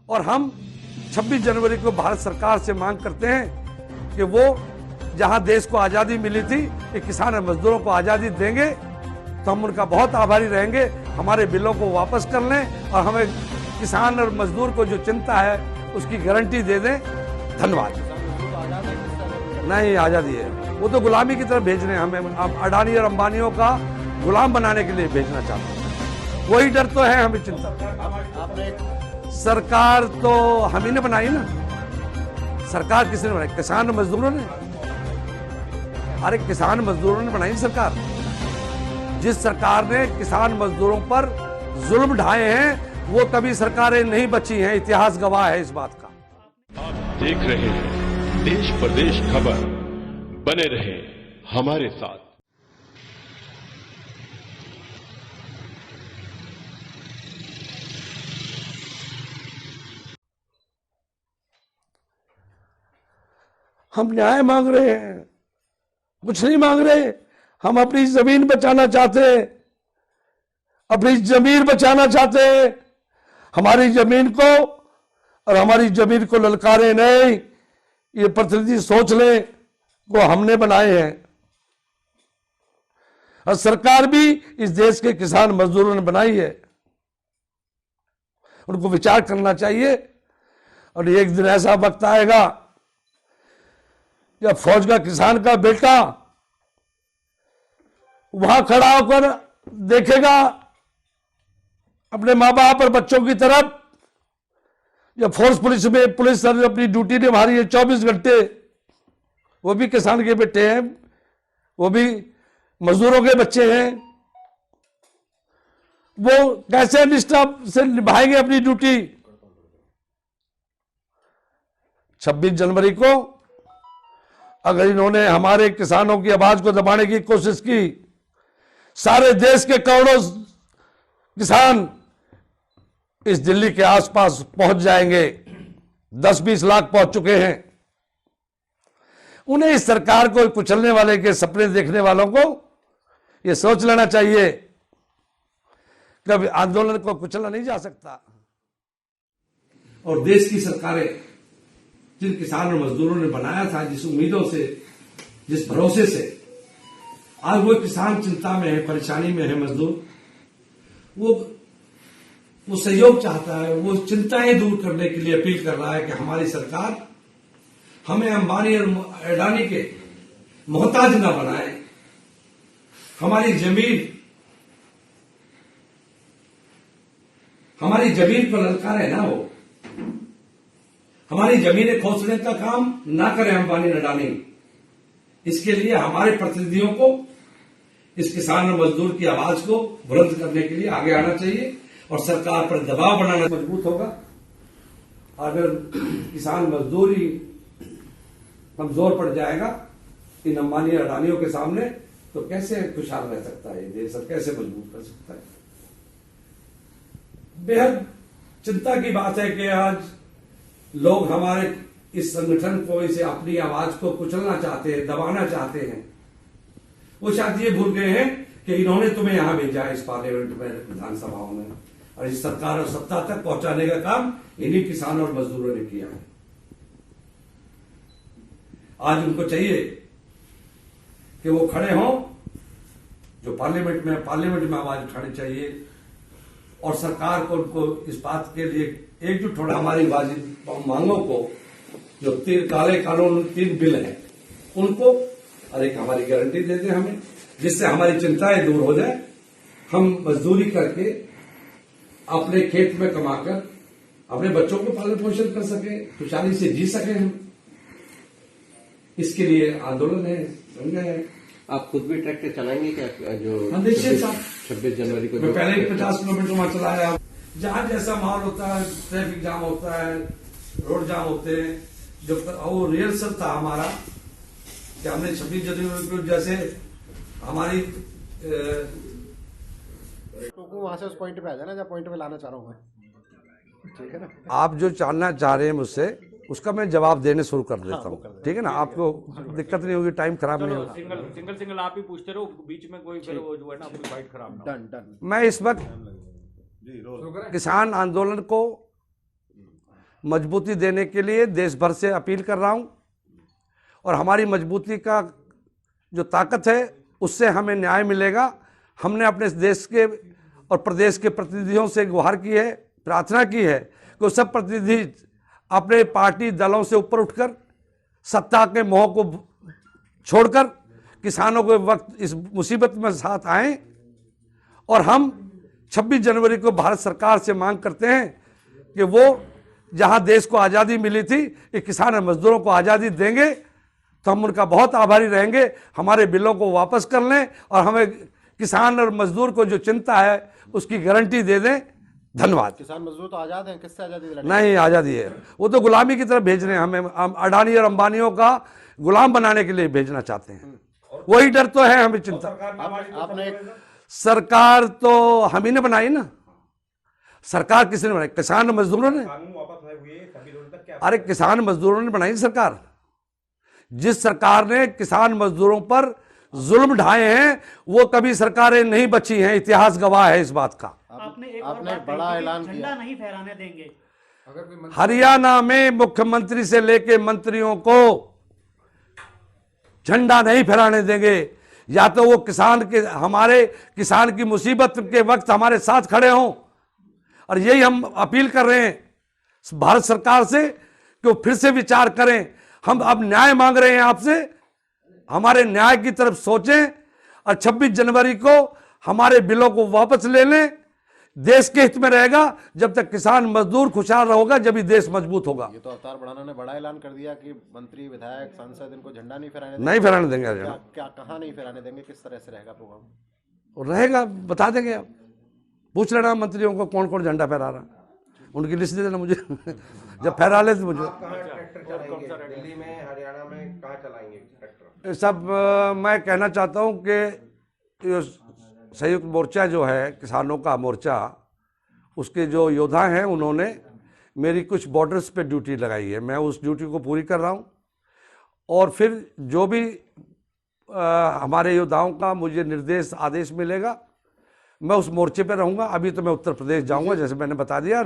और हम 26 जनवरी को भारत सरकार से मांग करते हैं कि वो जहां देश को आज़ादी मिली थी कि किसान और मजदूरों को आज़ादी देंगे तो हम उनका बहुत आभारी रहेंगे। हमारे बिलों को वापस कर लें और हमें किसान और मजदूर को जो चिंता है उसकी गारंटी दे दें। धन्यवाद। नहीं, आज़ादी है, वो तो गुलामी की तरफ भेज रहे हैं हमें। अब अडानी और अंबानियों का गुलाम बनाने के लिए भेजना चाहते हैं। वही डर तो है, हमें चिंता। सरकार तो हम ही ने बनाई ना। सरकार किसने बनाई? किसान मजदूरों ने। अरे किसान मजदूरों ने बनाई सरकार। जिस सरकार ने किसान मजदूरों पर जुल्म ढाए हैं वो तभी सरकारें नहीं बची हैं। इतिहास गवाह है इस बात का। आप देख रहे हैं देश प्रदेश खबर। बने रहे हमारे साथ। हम न्याय मांग रहे हैं, कुछ नहीं मांग रहे। हम अपनी जमीन बचाना चाहते हैं, अपनी जमीन बचाना चाहते हैं। हमारी जमीन को और हमारी जमीन को ललकारे नहीं, ये प्रतिनिधि सोच ले को हमने बनाए हैं। और सरकार भी इस देश के किसान मजदूरों ने बनाई है। उनको विचार करना चाहिए। और एक दिन ऐसा वक्त आएगा जब फौज का किसान का बेटा वहां खड़ा होकर देखेगा अपने मां बाप और बच्चों की तरफ। जब फोर्स पुलिस में पुलिस अपनी ड्यूटी निभा रही है 24 घंटे, वो भी किसान के बेटे हैं, वो भी मजदूरों के बच्चे हैं। वो कैसे निष्ठा से निभाएंगे अपनी ड्यूटी? 26 जनवरी को अगर इन्होंने हमारे किसानों की आवाज को दबाने की कोशिश की, सारे देश के करोड़ों किसान इस दिल्ली के आसपास पहुंच जाएंगे। 10-20 लाख पहुंच चुके हैं। उन्हें इस सरकार को कुचलने वाले के सपने देखने वालों को यह सोच लेना चाहिए कि आंदोलन को कुचला नहीं जा सकता। और देश की सरकारें जिन किसान और मजदूरों ने बनाया था, जिस उम्मीदों से, जिस भरोसे से, आज वो किसान चिंता में है, परेशानी में है। मजदूर वो सहयोग चाहता है, वो चिंताएं दूर करने के लिए अपील कर रहा है कि हमारी सरकार हमें अंबानी और अडानी के मोहताज ना बनाए। हमारी जमीन पर ललकारे ना हो, हमारी जमीनें खोसने का काम ना करें अंबानी और अडानी। इसके लिए हमारे प्रतिनिधियों को इस किसान और मजदूर की आवाज को बुलंद करने के लिए आगे आना चाहिए और सरकार पर दबाव बनाना मजबूत होगा। अगर किसान मजदूर ही कमजोर पड़ जाएगा इन अंबानी और अडानियों के सामने, तो कैसे खुशहाल रह सकता है ये देश और कैसे मजबूत कर सकता है? बेहद चिंता की बात है कि आज लोग हमारे इस संगठन को, इसे अपनी आवाज को कुचलना चाहते हैं, दबाना चाहते हैं। वो शायद ये भूल गए हैं कि इन्होंने तुम्हें यहां भेजा है, इस पार्लियामेंट में, विधानसभाओं में, और इस सरकार और सत्ता तक पहुंचाने का काम इन्हीं किसानों और मजदूरों ने किया है। आज उनको चाहिए कि वो खड़े हों, जो पार्लियामेंट में आवाज उठानी चाहिए और सरकार को उनको इस बात के लिए एकजुट होना। हमारी मांगों को, जो 3 काले कानून, 3 बिल हैं, उनको और एक हमारी गारंटी दे दें हमें, जिससे हमारी चिंताएं दूर हो जाए। हम मजदूरी करके अपने खेत में कमाकर अपने बच्चों को पालन पोषण कर सके, खुशहाली से जी सके। हम इसके लिए आंदोलन है, समझे हैं। आप खुद भी ट्रैक्टर चलाएंगे क्या? जो निश्चित साहब 26 जनवरी को मैं पहले ही 50 किलोमीटर वहां चलाया। जहां जैसा माहौल होता है, ट्रैफिक जाम होता है, रोड जाम होते हैं, जो वो रिहर्सल था हमारा कि हमने 26 जनवरी को जैसे हमारी तो वहां से उस पॉइंट पे आ जाना जहाँ पॉइंट पे लाना चाह रहा हूँ मैं, ठीक है ना? आप जो जानना चाह रहे हैं मुझसे उसका मैं जवाब देने शुरू कर देता हूँ, ठीक है ना? आपको दिक्कत नहीं होगी, टाइम खराब नहीं होगा। सिंगल आप ही पूछते रहो, बीच में कोई फिर वो जो है ना अपनी फाइट खराब ना। डन। मैं इस वक्त किसान आंदोलन को मजबूती देने के लिए देश भर से अपील कर रहा हूं और हमारी मजबूती का जो ताकत है उससे हमें न्याय मिलेगा। हमने अपने देश के और प्रदेश के प्रतिनिधियों से गुहार की है, प्रार्थना की है कि वो सब प्रतिनिधि अपने पार्टी दलों से ऊपर उठकर सत्ता के मोह को छोड़कर किसानों के वक्त इस मुसीबत में साथ आएं। और हम 26 जनवरी को भारत सरकार से मांग करते हैं कि वो जहां देश को आज़ादी मिली थी, कि किसान और मजदूरों को आज़ादी देंगे तो हम उनका बहुत आभारी रहेंगे। हमारे बिलों को वापस कर लें और हमें किसान और मजदूर को जो चिंता है उसकी गारंटी दे दें। धन्यवाद। किसान मजदूर तो आजाद हैं, किससे आजादी दिलानी? नहीं, आज़ादी है, वो तो गुलामी की तरफ भेज रहे हैं हमें। हम अडानी और अंबानियों का गुलाम बनाने के लिए भेजना चाहते हैं। वही डर तो है, हमें चिंता। आपने सरकार तो हम ही ने बनाई ना, सरकार किसने बनाई? किसान मजदूरों ने। अरे किसान मजदूरों ने बनाई सरकार। जिस सरकार ने किसान मजदूरों पर जुल्म ढाए हैं वो कभी सरकारें नहीं बची हैं, इतिहास गवाह है इस बात का। आपने एक बड़ा ऐलान किया, झंडा नहीं फहराने देंगे। हरियाणा में मुख्यमंत्री से लेके मंत्रियों को झंडा नहीं फहराने देंगे। या तो वो हमारे किसान की मुसीबत के वक्त हमारे साथ खड़े हों, और यही हम अपील कर रहे हैं भारत सरकार से कि वो फिर से विचार करें। हम अब न्याय मांग रहे हैं आपसे, हमारे न्याय की तरफ सोचें और 26 जनवरी को हमारे बिलों को वापस ले लें। देश के हित में रहेगा। जब तक किसान मजदूर खुशहाल होगा जब ही देश मजबूत होगा। ये तो अवतार बढ़ाना ने बड़ा ऐलान कर दिया कि मंत्री विधायक सांसद इनको झंडा नहीं फहराने नहीं फहराने देंगे। क्या कहाँ नहीं फहराने देंगे, किस तरह से रहेगा प्रोग्राम? और रहेगा, बता देंगे। आप पूछ लेना मंत्रियों को कौन कौन झंडा फहरा रहा, उनकी लिस्ट दे देना मुझे। जब फहरा ले तो मुझे दिल्ली में, हरियाणा में कहाँ चलाएंगे ट्रैक्टर? सब मैं कहना चाहता हूं कि संयुक्त मोर्चा जो है किसानों का मोर्चा, उसके जो योद्धा हैं उन्होंने मेरी कुछ बॉर्डर्स पे ड्यूटी लगाई है। मैं उस ड्यूटी को पूरी कर रहा हूं और फिर जो भी हमारे योद्धाओं का मुझे निर्देश आदेश मिलेगा मैं उस मोर्चे पे रहूंगा। अभी तो मैं उत्तर प्रदेश जाऊंगा जैसे मैंने बता दिया,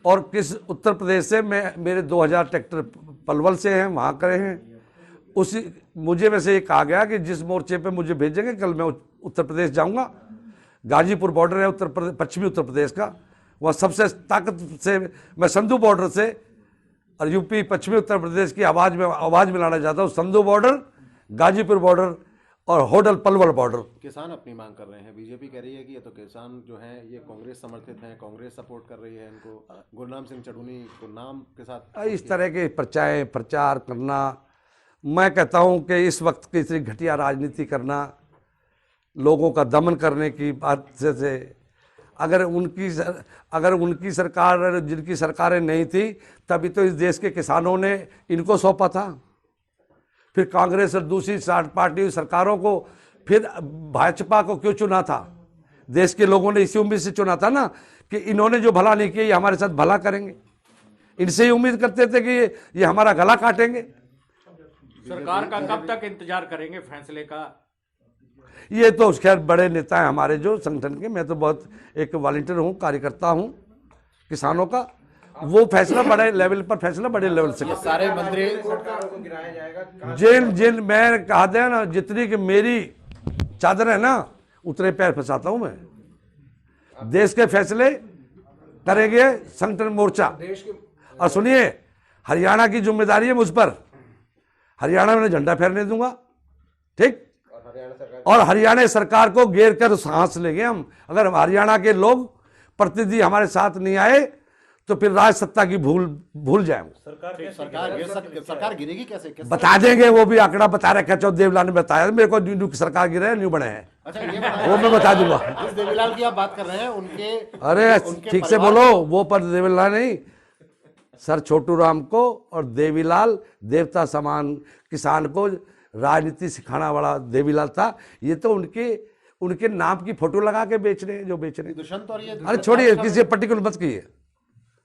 और किस उत्तर प्रदेश से मेरे 2000 ट्रैक्टर पलवल से हैं, वहाँ करे हैं। उसी मुझे वैसे ये कहा गया कि जिस मोर्चे पे मुझे भेजेंगे कल मैं उत्तर प्रदेश जाऊंगा। गाजीपुर बॉर्डर है पश्चिमी उत्तर प्रदेश का, वहाँ सबसे ताकत से मैं संधू बॉर्डर से और यूपी पश्चिमी उत्तर प्रदेश की आवाज़ मिलाना चाहता हूँ। संधू बॉर्डर, गाजीपुर बॉर्डर और होडल पलवल बॉर्डर। किसान अपनी मांग कर रहे हैं, बीजेपी कह रही है कि ये तो किसान जो हैं ये कांग्रेस समर्थित हैं, कांग्रेस सपोर्ट कर रही है इनको। गुरनाम सिंह चढ़ूनी को नाम के साथ इस तरह के प्रचार करना, मैं कहता हूं कि इस वक्त की इतनी घटिया राजनीति करना, लोगों का दमन करने की बात से अगर उनकी सरकार, जिनकी सरकारें नहीं थी तभी तो इस देश के किसानों ने इनको सौंपा था। फिर कांग्रेस और दूसरी पार्टी सरकारों को, फिर भाजपा को क्यों चुना था? देश के लोगों ने इसी उम्मीद से चुना था ना कि इन्होंने जो भला नहीं किया ये हमारे साथ भला करेंगे। इनसे ही उम्मीद करते थे कि ये हमारा गला काटेंगे। सरकार का कब तक इंतजार करेंगे फैसले का? ये तो खैर बड़े नेता हैं हमारे जो संगठन के, मैं तो बहुत एक वॉलंटियर हूँ, कार्यकर्ता हूँ किसानों का। वो फैसला बड़े लेवल पर, फैसला बड़े लेवल से सारे मंत्री सरकारों को गिराया जाएगा। जिन मैं कहा था ना, जितनी कि मेरी चादर है ना उतने पैर फंसाता हूं मैं। देश के फैसले करेंगे संगठन मोर्चा। और सुनिए, हरियाणा की जिम्मेदारी है मुझ पर। हरियाणा में झंडा फहरने दूंगा, ठीक? और हरियाणा सरकार को घेर कर सांस लेंगे हम। अगर हरियाणा के लोग प्रतिनिधि हमारे साथ नहीं आए तो फिर राज सत्ता की भूल जाएंगे। सरकार गिरेगी कैसे? बता देंगे, वो भी आंकड़ा बता रखा है। देवीलाल ने बताया मेरे को, न्यू सरकार गिरे न्यू बने हैं। अच्छा, ये वो मैं बता दूंगा। जिस देवीलाल की आप बात कर रहे हैं उनके, अरे ठीक से बोलो, वो पर देवीलाल नहीं, सर छोटू राम को और देवीलाल देवता समान किसान को राजनीति सिखाना वाला देवीलाल था। ये तो उनके नाम की फोटो लगा के बेच रहे हैं जो बेच रहे हैं। दुष्यंत और ये, अरे छोड़िए, किसी पर्टिकुलर मत कीजिए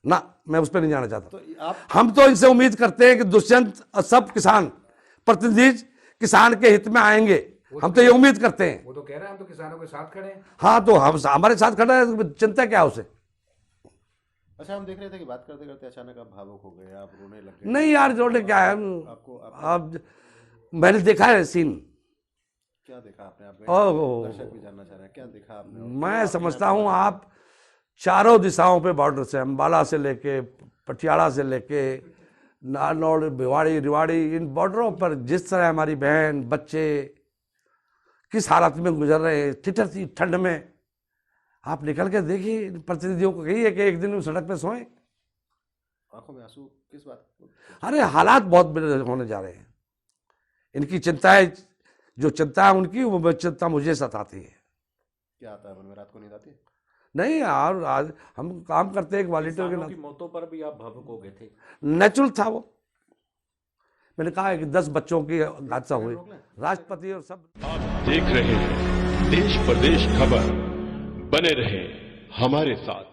ना, मैं उस पर नहीं जाना चाहता। आप हम तो इनसे उम्मीद करते हैं कि दुष्यंत और सब किसान प्रतिनिधि किसान के हित में आएंगे। हम तो ये उम्मीद करते हैं। वो तो कह रहे हैं हम तो किसानों के साथ खड़े हैं। हाँ, तो हम हमारे साथ खड़ा है, चिंता क्या है उसे? अच्छा, हम देख रहे थे कि बात करते करते अचानक आप भावुक हो गए, आप रोने लग गए। नहीं यार, जोड़ने क्या है, आपको अब मैंने देखा है सीन। क्या देखा आपने? आप ओह, दर्शक भी जानना चाह रहे हैं, क्या देखा आपने? मैं समझता हूँ आप चारों दिशाओं पे बॉर्डर से, अम्बाला से लेके पटियाला से लेके नारनौल, भिवाड़ी, रिवाड़ी, इन बॉर्डरों पर जिस तरह हमारी बहन बच्चे किस हालत में गुजर रहे हैं, ठिठरती ठंड में, आप निकल के देखिए। प्रतिनिधियों को कहिए कि एक दिन सड़क पे सोएं। आंखों में आंसू किस बात को? अरे हालात बहुत बुरे होने जा रहे हैं। इनकी चिंता है, जो चिंता है उनकी, वो चिंता मुझे सताती है। क्या आता है मन में? रात को नींद आती है? नहीं यार, आज हम काम करते हैं एक वॉलंटियर के किसानों की नाते, मौतों पर भी आप भावुक हो गए थे। नेचुरल था वो। मैंने कहा है कि 10 बच्चों की हादसा हुई, राष्ट्रपति और सब। आप देख रहे हैं देश प्रदेश खबर, बने रहे हमारे साथ।